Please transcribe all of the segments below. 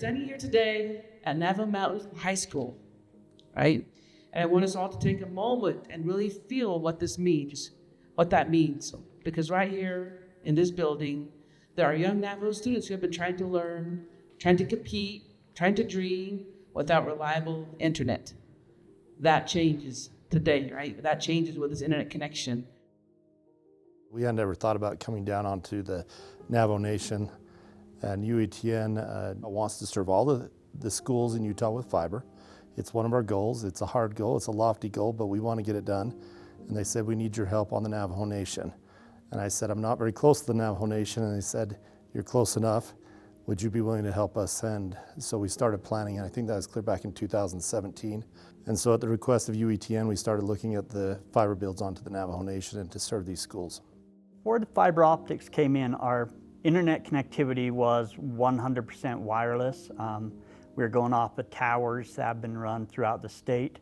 standing here today at Navajo Mountain High School, right? And I want us all to take a moment and really feel what this means, what that means. Because right here in this building, there are young Navajo students who have been trying to learn, trying to compete, trying to dream without reliable internet. That changes today, right? That changes with this internet connection. We had never thought about coming down onto the Navajo Nation, and UETN wants to serve all the schools in Utah with fiber. It's one of our goals. It's a hard goal, it's a lofty goal, but we want to get it done. And they said, we need your help on the Navajo Nation. And I said, I'm not very close to the Navajo Nation. And they said, you're close enough. Would you be willing to help us? And so we started planning, and I think that was clear back in 2017. And so at the request of UETN, we started looking at the fiber builds onto the Navajo Nation and to serve these schools. Before the fiber optics came in, our internet connectivity was 100% wireless. We were going off of towers that have been run throughout the state.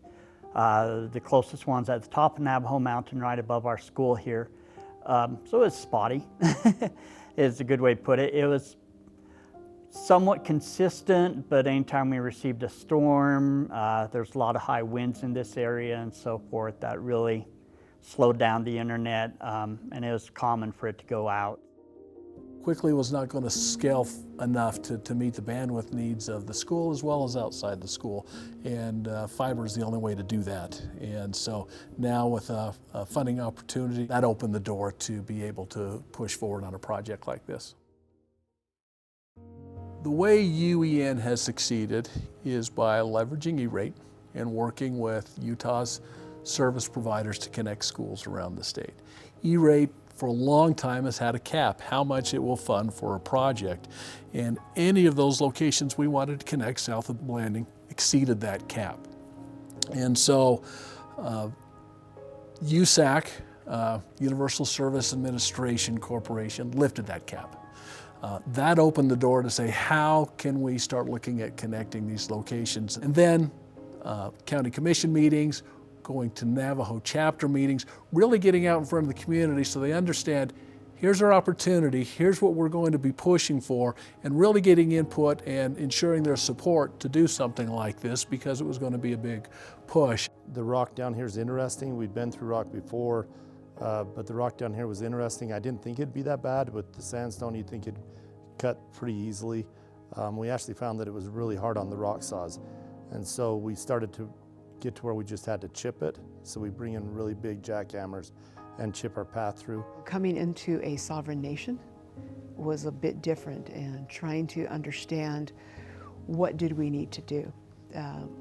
The closest one's at the top of Navajo Mountain, right above our school here. So it was spotty, is a good way to put it. It was somewhat consistent, but anytime we received a storm, there's a lot of high winds in this area and so forth that really slowed down the internet, and it was common for it to go out. Quickly was not going to scale enough to meet the bandwidth needs of the school as well as outside the school, and fiber is the only way to do that. And so now with a funding opportunity, that opened the door to be able to push forward on a project like this. The way UEN has succeeded is by leveraging E-rate and working with Utah's service providers to connect schools around the state. E-rate for a long time has had a cap, how much it will fund for a project. And any of those locations we wanted to connect south of the landing exceeded that cap. And so USAC, Universal Service Administration Corporation, lifted that cap. That opened the door to say, how can we start looking at connecting these locations? And then county commission meetings, going to Navajo chapter meetings, really getting out in front of the community so they understand, here's our opportunity, here's what we're going to be pushing for, and really getting input and ensuring their support to do something like this, because it was going to be a big push. The rock down here is interesting. We've been through rock before, but the rock down here was interesting. I didn't think it'd be that bad. With the sandstone, you'd think it'd cut pretty easily. We actually found that it was really hard on the rock saws. And so we started to get to where we just had to chip it. So we bring in really big jackhammers and chip our path through. Coming into a sovereign nation was a bit different, and trying to understand what did we need to do.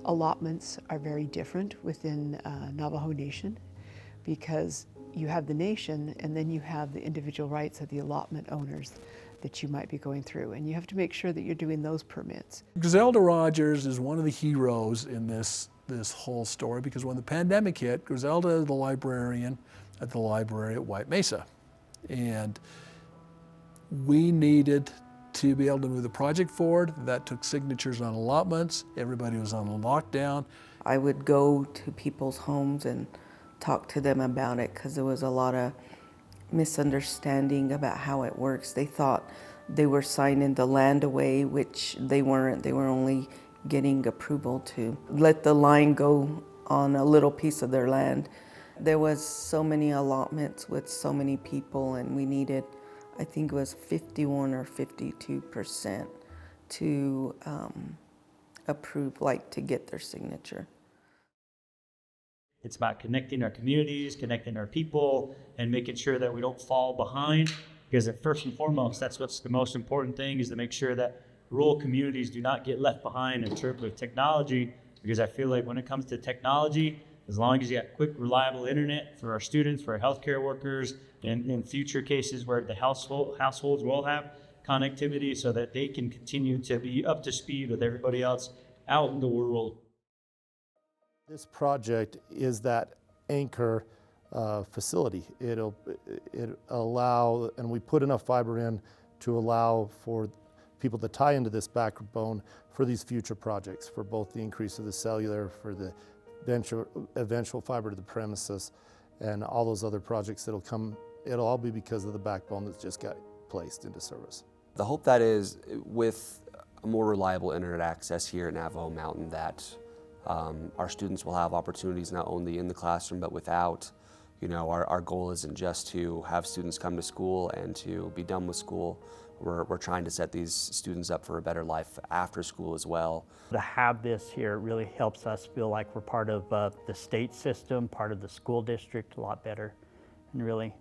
Allotments are very different within Navajo Nation, because you have the nation and then you have the individual rights of the allotment owners that you might be going through, and you have to make sure that you're doing those permits. Griselda Rogers is one of the heroes in this whole story, because when the pandemic hit, Griselda is the librarian at the library at White Mesa. And we needed to be able to move the project forward. That took signatures on allotments. Everybody was on a lockdown. I would go to people's homes and talk to them about it, because there was a lot of misunderstanding about how it works. They thought they were signing the land away, which they weren't. They were only getting approval to let the line go on a little piece of their land. There was so many allotments with so many people, and we needed, I think it was 51 or 52% to approve, like to get their signature. It's about connecting our communities, connecting our people, and making sure that we don't fall behind, because first and foremost, that's what's the most important thing, is to make sure that rural communities do not get left behind in terms of technology, because I feel like when it comes to technology, as long as you got quick, reliable internet for our students, for our healthcare workers, and in future cases where the households will have connectivity so that they can continue to be up to speed with everybody else out in the world. This project is that anchor facility. It'll allow, and we put enough fiber in to allow for people to tie into this backbone for these future projects, for both the increase of the cellular, for the eventual fiber to the premises, and all those other projects that'll come. It'll all be because of the backbone that's just got placed into service. The hope that is, with more reliable internet access here at Navajo Mountain, that our students will have opportunities not only in the classroom but without. You know, our goal isn't just to have students come to school and to be done with school. We're trying to set these students up for a better life after school as well. To have this here really helps us feel like we're part of the state system, part of the school district a lot better. And really,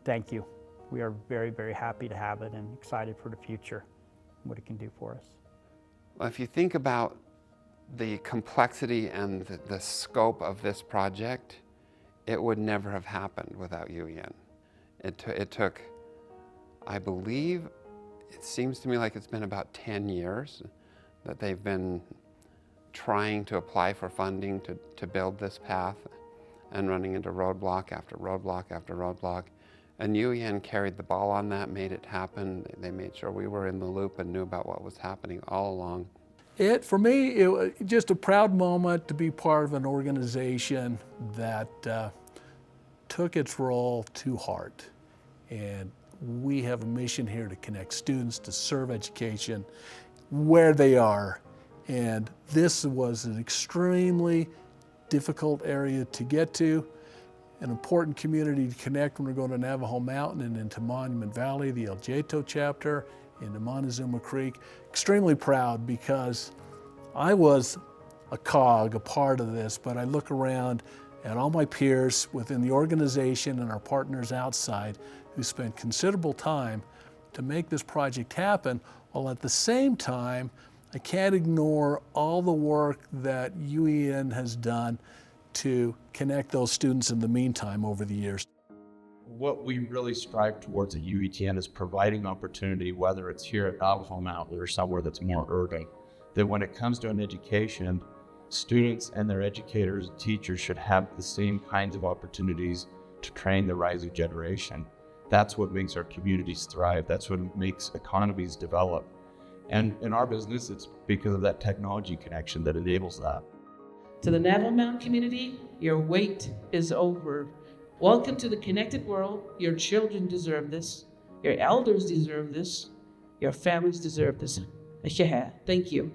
thank you. We are very, very happy to have it and excited for the future, what it can do for us. Well, if you think about the complexity and the scope of this project, it would never have happened without UEN. It took, I believe, it seems to me like it's been about 10 years that they've been trying to apply for funding to build this path and running into roadblock after roadblock after roadblock. And UEN carried the ball on that, made it happen. They made sure we were in the loop and knew about what was happening all along. For me, it was just a proud moment to be part of an organization that took its role to heart. And we have a mission here to connect students, to serve education where they are. And this was an extremely difficult area to get to, an important community to connect when we're going to Navajo Mountain and into Monument Valley, the El Jato chapter, into Montezuma Creek. Extremely proud because I was a cog, a part of this, but I look around at all my peers within the organization and our partners outside who spent considerable time to make this project happen, while at the same time, I can't ignore all the work that UEN has done to connect those students in the meantime over the years. What we really strive towards at UETN is providing opportunity, whether it's here at Navajo Mountain or somewhere that's more urban, that when it comes to an education, students and their educators and teachers should have the same kinds of opportunities to train the rising generation. That's what makes our communities thrive. That's what makes economies develop. And in our business, it's because of that technology connection that enables that. To the Navajo Mountain community, your wait is over. Welcome to the connected world. Your children deserve this. Your elders deserve this. Your families deserve this. Thank you.